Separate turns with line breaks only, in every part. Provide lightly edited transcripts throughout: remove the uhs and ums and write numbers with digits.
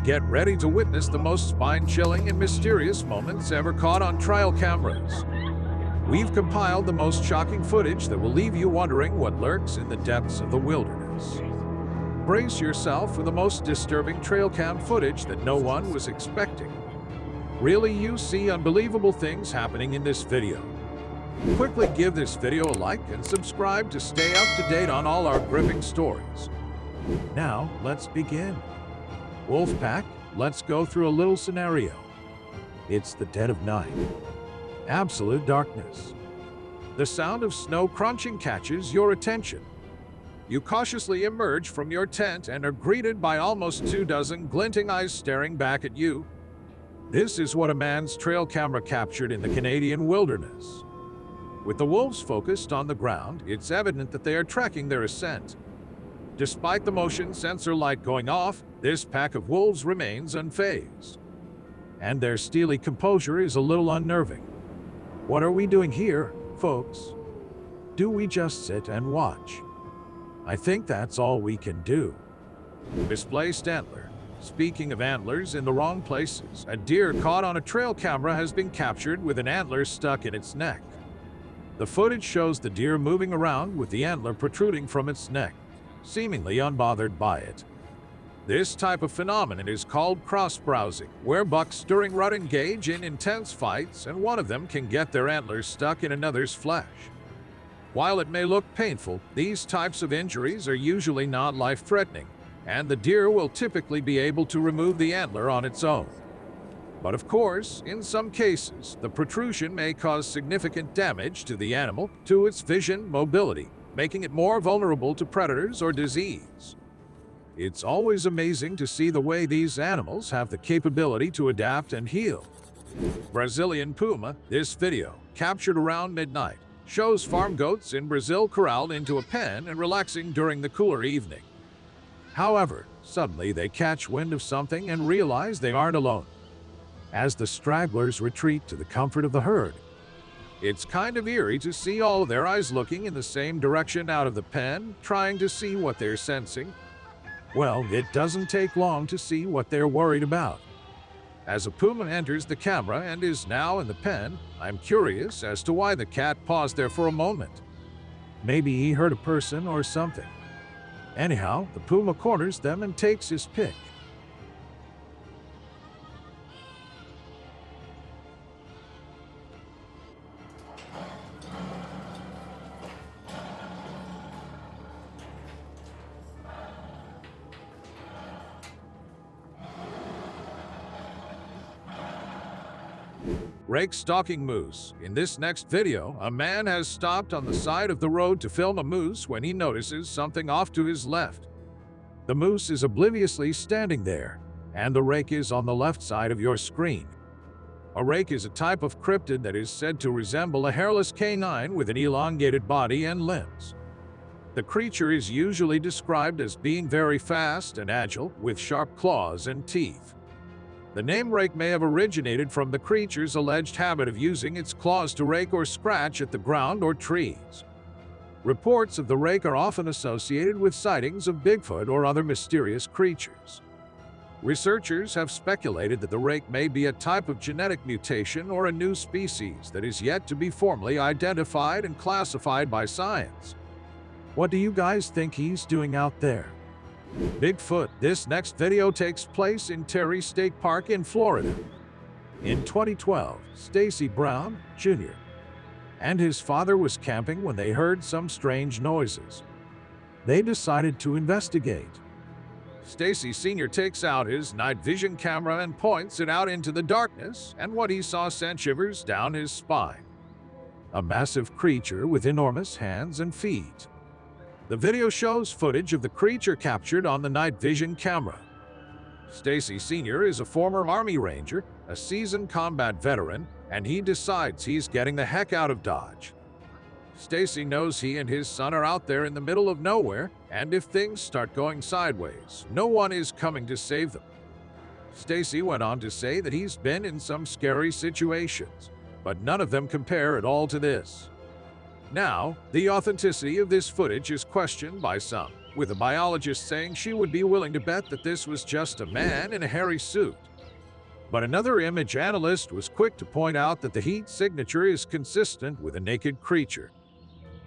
get ready to witness the most spine-chilling and mysterious moments ever caught on trail cameras. We've compiled the most shocking footage that will leave you wondering what lurks in the depths of the wilderness. Brace yourself for the most disturbing trail cam footage that no one was expecting. Really, you see unbelievable things happening in this video. Quickly give this video a like and subscribe to stay up to date on all our gripping stories. Now, let's begin. Wolfpack, let's go through a little scenario. It's the dead of night. Absolute darkness. The sound of snow crunching catches your attention. You cautiously emerge from your tent and are greeted by almost 24 glinting eyes staring back at you. This is what a man's trail camera captured in the Canadian wilderness. With the wolves focused on the ground, it's evident that they are tracking their ascent. Despite the motion sensor light going off, this pack of wolves remains unfazed. And their steely composure is a little unnerving. What are we doing here, folks? Do we just sit and watch? I think that's all we can do. Misplaced antler. Speaking of antlers in the wrong places, a deer caught on a trail camera has been captured with an antler stuck in its neck. The footage shows the deer moving around with the antler protruding from its neck, seemingly unbothered by it. This type of phenomenon is called cross-browsing, where bucks during rut engage in intense fights and one of them can get their antlers stuck in another's flesh. While it may look painful, these types of injuries are usually not life-threatening, and the deer will typically be able to remove the antler on its own. But of course, in some cases, the protrusion may cause significant damage to the animal, to its vision, mobility, making it more vulnerable to predators or disease. It's always amazing to see the way these animals have the capability to adapt and heal. Brazilian Puma, this video, captured around midnight, shows farm goats in Brazil corralled into a pen and relaxing during the cooler evening. However, suddenly they catch wind of something and realize they aren't alone, as the stragglers retreat to the comfort of the herd. It's kind of eerie to see all of their eyes looking in the same direction out of the pen, trying to see what they're sensing. Well, it doesn't take long to see what they're worried about. As a puma enters the camera and is now in the pen, I'm curious as to why the cat paused there for a moment. Maybe he heard a person or something. Anyhow, the puma corners them and takes his pick. Rake stalking moose. In this next video, a man has stopped on the side of the road to film a moose when he notices something off to his left. The moose is obliviously standing there, and the rake is on the left side of your screen. A rake is a type of cryptid that is said to resemble a hairless canine with an elongated body and limbs. The creature is usually described as being very fast and agile, with sharp claws and teeth. The name rake may have originated from the creature's alleged habit of using its claws to rake or scratch at the ground or trees. Reports of the rake are often associated with sightings of Bigfoot or other mysterious creatures. Researchers have speculated that the rake may be a type of genetic mutation or a new species that is yet to be formally identified and classified by science. What do you guys think he's doing out there? Bigfoot. This next video takes place in Terry State Park in Florida. In 2012, 𝗖𝗍𝗍𝗵𝗵 Brown, Jr. and his father was camping when they heard some strange noises. They decided to investigate. 𝗖𝗍𝗍𝗵𝗁 Sr. takes out his night vision camera and points it out into the darkness, and what he saw sent shivers down his spine. A massive creature with enormous hands and feet. The video shows footage of the creature captured on the night vision camera. 𝗖𝗍𝗍𝗵𝗁 Sr. is a former Army Ranger, a seasoned combat veteran, and he decides he's getting the heck out of Dodge. 𝗖𝗍𝗍𝗵𝗁 knows he and his son are out there in the middle of nowhere, and if things start going sideways, no one is coming to save them. 𝗖𝗍𝗍𝗵𝗁 went on to say that he's been in some scary situations, but none of them compare at all to this. Now, the authenticity of this footage is questioned by some. with a biologist saying she would be willing to bet that this was just a man in a hairy suit. But another image analyst was quick to point out that the heat signature is consistent with a naked creature.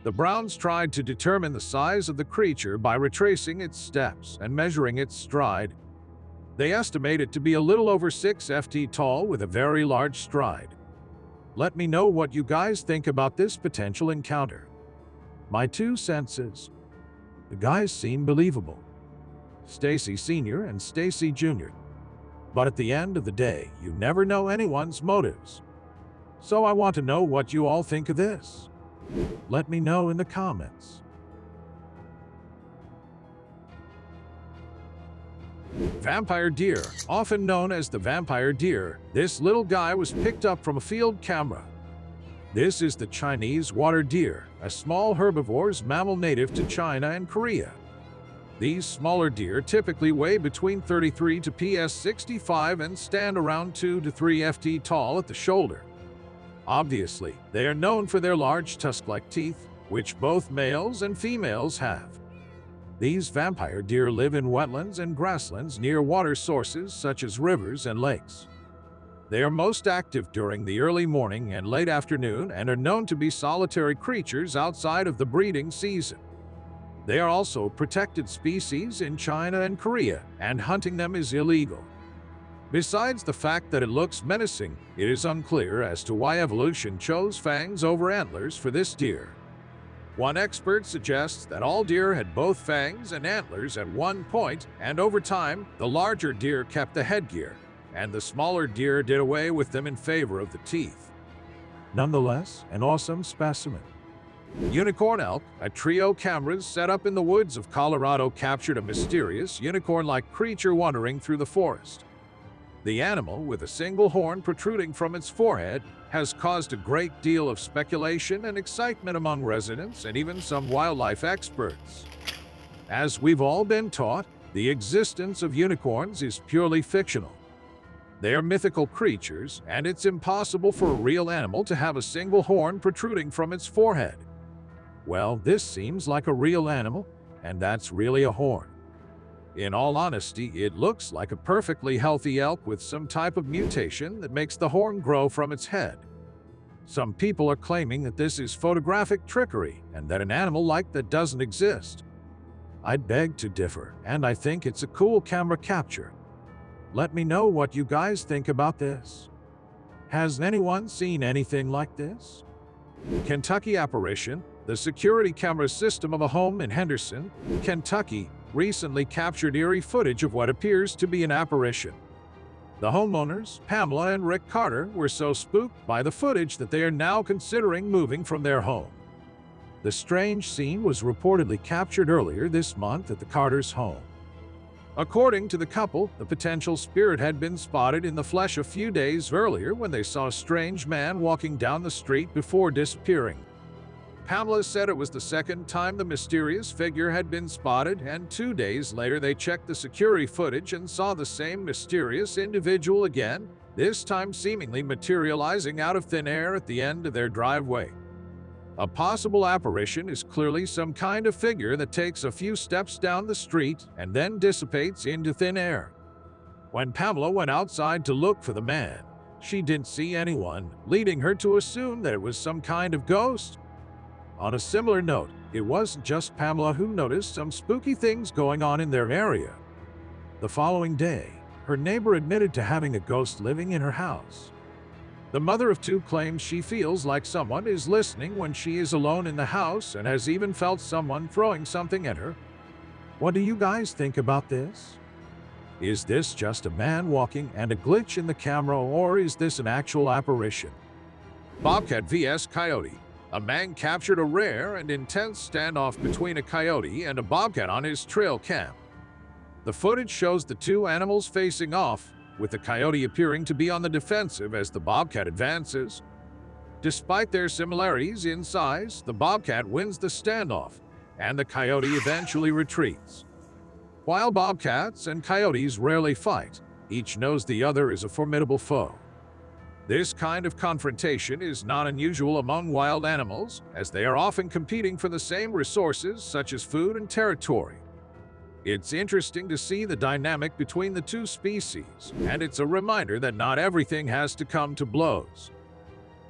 The Browns tried to determine the size of the creature by retracing its steps and measuring its stride. They estimate it to be a little over 6 ft tall with a very large stride. Let me know what you guys think about this potential encounter. My 2 cents is, the guys seem believable. 𝗖𝗍𝗍 Sr. and 𝗖𝗍𝗍 Jr. But at the end of the day, you never know anyone's motives. So I want to know what you all think of this. Let me know in the comments. Vampire deer, often known as the vampire deer, this little guy was picked up from a field camera. This is the Chinese water deer, a small herbivores mammal native to China and Korea. These smaller deer typically weigh between 33 to 𝗊65 and stand around 2 to 3 ft tall at the shoulder. Obviously, they are known for their large tusk-like teeth, which both males and females have. These vampire deer live in wetlands and grasslands near water sources such as rivers and lakes. They are most active during the early morning and late afternoon and are known to be solitary creatures outside of the breeding season. They are also a protected species in China and Korea, and hunting them is illegal. Besides the fact that it looks menacing, it is unclear as to why evolution chose fangs over antlers for this deer. One expert suggests that all deer had both fangs and antlers at one point, and over time, the larger deer kept the headgear, and the smaller deer did away with them in favor of the teeth. Nonetheless, an awesome specimen. Unicorn elk, a trio of cameras set up in the woods of Colorado, captured a mysterious unicorn-like creature wandering through the forest. The animal, with a single horn protruding from its forehead, has caused a great deal of speculation and excitement among residents and even some wildlife experts. As we've all been taught, the existence of unicorns is purely fictional. They are mythical creatures, and it's impossible for a real animal to have a single horn protruding from its forehead. Well, this seems like a real animal, and that's really a horn. In all honesty, it looks like a perfectly healthy elk with some type of mutation that makes the horn grow from its head. Some people are claiming that this is photographic trickery and that an animal like that doesn't exist. I'd beg to differ, and I think it's a cool camera capture. Let me know what you guys think about this. Has anyone seen anything like this? Kentucky Apparition, the security camera system of a home in Henderson, Kentucky, recently captured eerie footage of what appears to be an apparition. The homeowners, Pamela and Rick Carter, were so spooked by the footage that they are now considering moving from their home. The strange scene was reportedly captured earlier this month at the Carters' home. According to the couple, the potential spirit had been spotted in the flesh a few days earlier when they saw a strange man walking down the street before disappearing. Pamela said it was the second time the mysterious figure had been spotted, and 2 days later they checked the security footage and saw the same mysterious individual again, this time seemingly materializing out of thin air at the end of their driveway. A possible apparition is clearly some kind of figure that takes a few steps down the street and then dissipates into thin air. When Pamela went outside to look for the man, she didn't see anyone, leading her to assume that it was some kind of ghost. On a similar note, it wasn't just Pamela who noticed some spooky things going on in their area. The following day, her neighbor admitted to having a ghost living in her house. The mother of 2 claims she feels like someone is listening when she is alone in the house and has even felt someone throwing something at her. What do you guys think about this? Is this just a man walking and a glitch in the camera, or is this an actual apparition? Bobcat vs. Coyote. A man captured a rare and intense standoff between a coyote and a bobcat on his trail cam. The footage shows the 2 animals facing off, with the coyote appearing to be on the defensive as the bobcat advances. Despite their similarities in size, the bobcat wins the standoff, and the coyote eventually retreats. While bobcats and coyotes rarely fight, each knows the other is a formidable foe. This kind of confrontation is not unusual among wild animals, as they are often competing for the same resources such as food and territory. It's interesting to see the dynamic between the two species, and it's a reminder that not everything has to come to blows.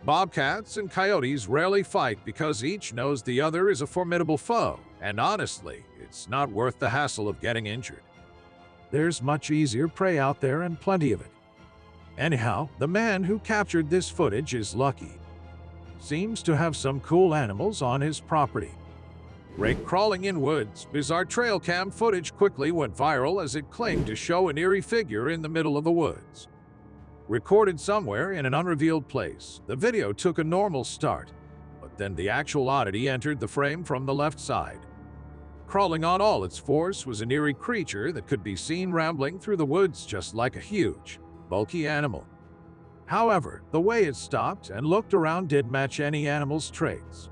Bobcats and coyotes rarely fight because each knows the other is a formidable foe, and honestly, it's not worth the hassle of getting injured. There's much easier prey out there and plenty of it. Anyhow, the man who captured this footage is lucky. Seems to have some cool animals on his property. Rake crawling in woods, bizarre trail cam footage quickly went viral as it claimed to show an eerie figure in the middle of the woods. Recorded somewhere in an unrevealed place, the video took a normal start, but then the actual oddity entered the frame from the left side. Crawling on all its force was an eerie creature that could be seen rambling through the woods just like a huge, bulky animal. However, the way it stopped and looked around did match any animal's traits.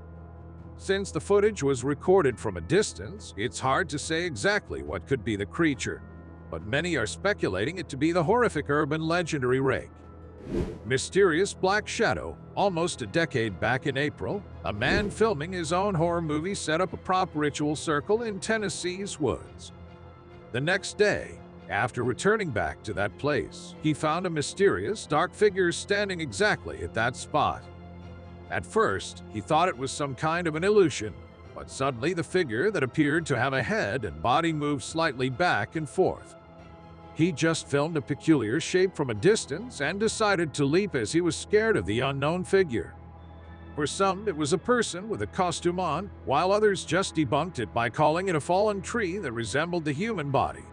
Since the footage was recorded from a distance, it's hard to say exactly what could be the creature, but many are speculating it to be the horrific urban legendary Rake. Mysterious black shadow. Almost a decade back in April, a man filming his own horror movie set up a prop ritual circle in Tennessee's woods. The next day, after returning back to that place, he found a mysterious dark figure standing exactly at that spot. At first, he thought it was some kind of an illusion, but suddenly the figure that appeared to have a head and body moved slightly back and forth. He just filmed a peculiar shape from a distance and decided to leap as he was scared of the unknown figure. For some, it was a person with a costume on, while others just debunked it by calling it a fallen tree that resembled the human body.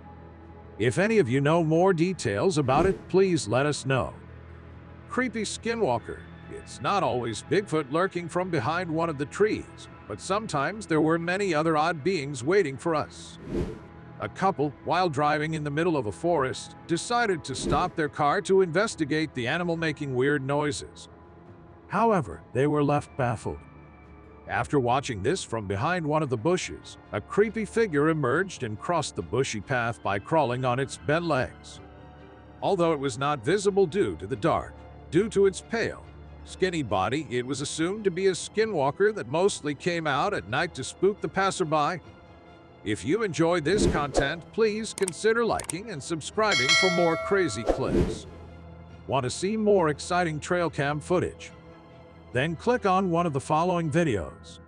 If any of you know more details about it, please let us know. Creepy Skinwalker. It's not always Bigfoot lurking from behind one of the trees, but sometimes there were many other odd beings waiting for us. A couple, while driving in the middle of a forest, decided to stop their car to investigate the animal making weird noises. However, they were left baffled. After watching this from behind one of the bushes, a creepy figure emerged and crossed the bushy path by crawling on its bent legs. Although it was not visible due to the dark, due to its pale, skinny body, it was assumed to be a skinwalker that mostly came out at night to spook the passerby. If you enjoyed this content, please consider liking and subscribing for more crazy clips. Want to see more exciting trail cam footage? Then click on one of the following videos.